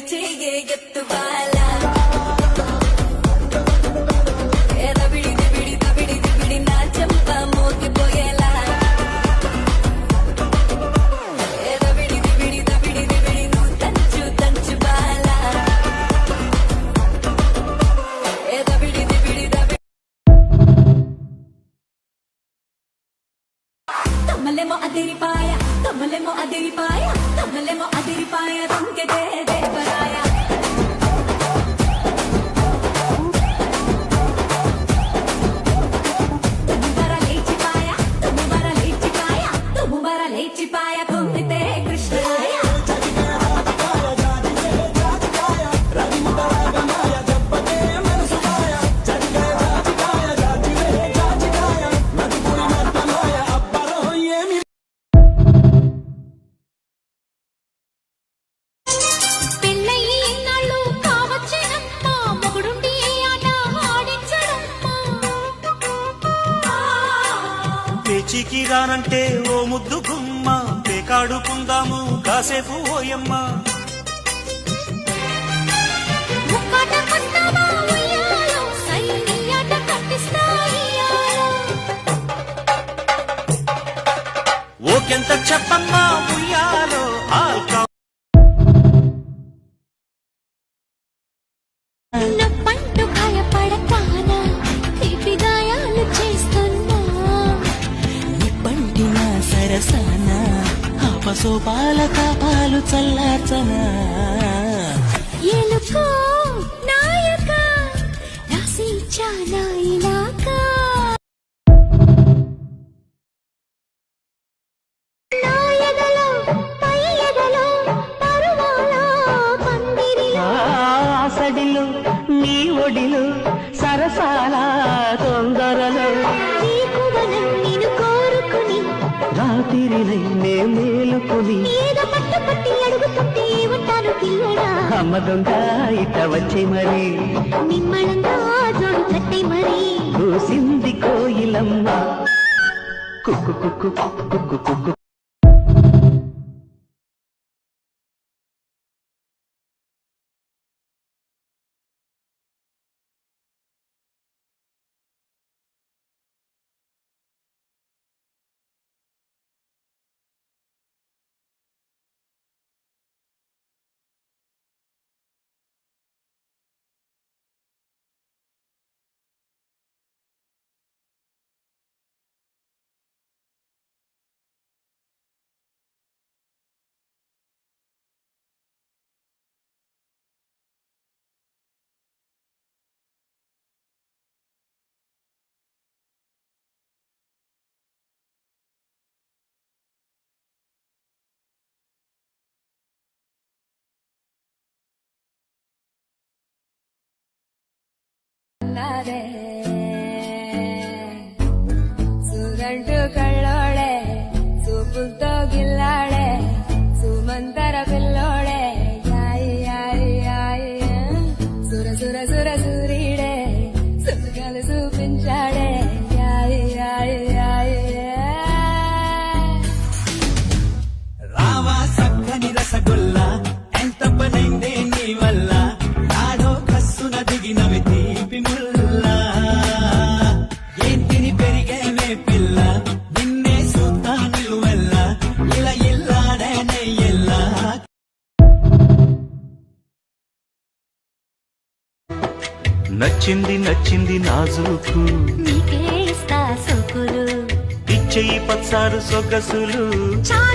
చెయ్యే ఎత్తువాల నా చెంప మోగిపోయేలా నువ్వు తంచు బాల తమ్మలేమో అదిరిపాయ తమ్మలేమో అదిరిపాయ తమ్మలేమో అదిరిపాయ దొంగదే దేవరాయ లేచిపాయ తుమ్మితే కృష్ణాయ పేచికి రానంటే ఓ ముద్దు గుమ్మ పేకాడుకుందాము కాసేపు ఓయమ్మ ఓకెంత చెప్పమ్మా ఉయ్యాలో ఆల్కా సరసనా ఆపసోపాల తాపాలు చల్లార్చనా ఎలుకో నాయక రాసిచ్చా నాయనాక ఆసడిలో నీ ఒడిలో సరసాల తొందరలో నేను కోరుకుని రాత్రినై నే మేలుకుని ఏదో పట్టి అడుగుతుంటే ఉంటాను పిల్లడా అమ్మ దొంగ ఇట్ట వచ్చే మరి నిమ్మళంగా జోడు కట్టే మరి కూసింది కోయిలమ్మ కుక్కు కుక్కు కుక్కు కుక్కు సుగంటు కళ్ళోడే సూపులతో గిల్లాడే సుమంతర పిల్లోడే సుర సుర సుర సూరీడే సుఖాలు చూపించాడే రావా సక్కని రసగుల్లా ఎంత పనైందే నీ వల్ల నాడో కస్సున దిగినవి తీపి ముల్లా ఏంటిని పెరిగేవే పిల్ల నిన్నే సూతా నిలువెల్ల ఇలా ఇల్లాడే నెయ్యెల్లా నచ్చింది నచ్చింది నాజూకు నీకే ఇస్తా సొకులు ఇచ్చేయి పచ్చారు సొగసులు చాలా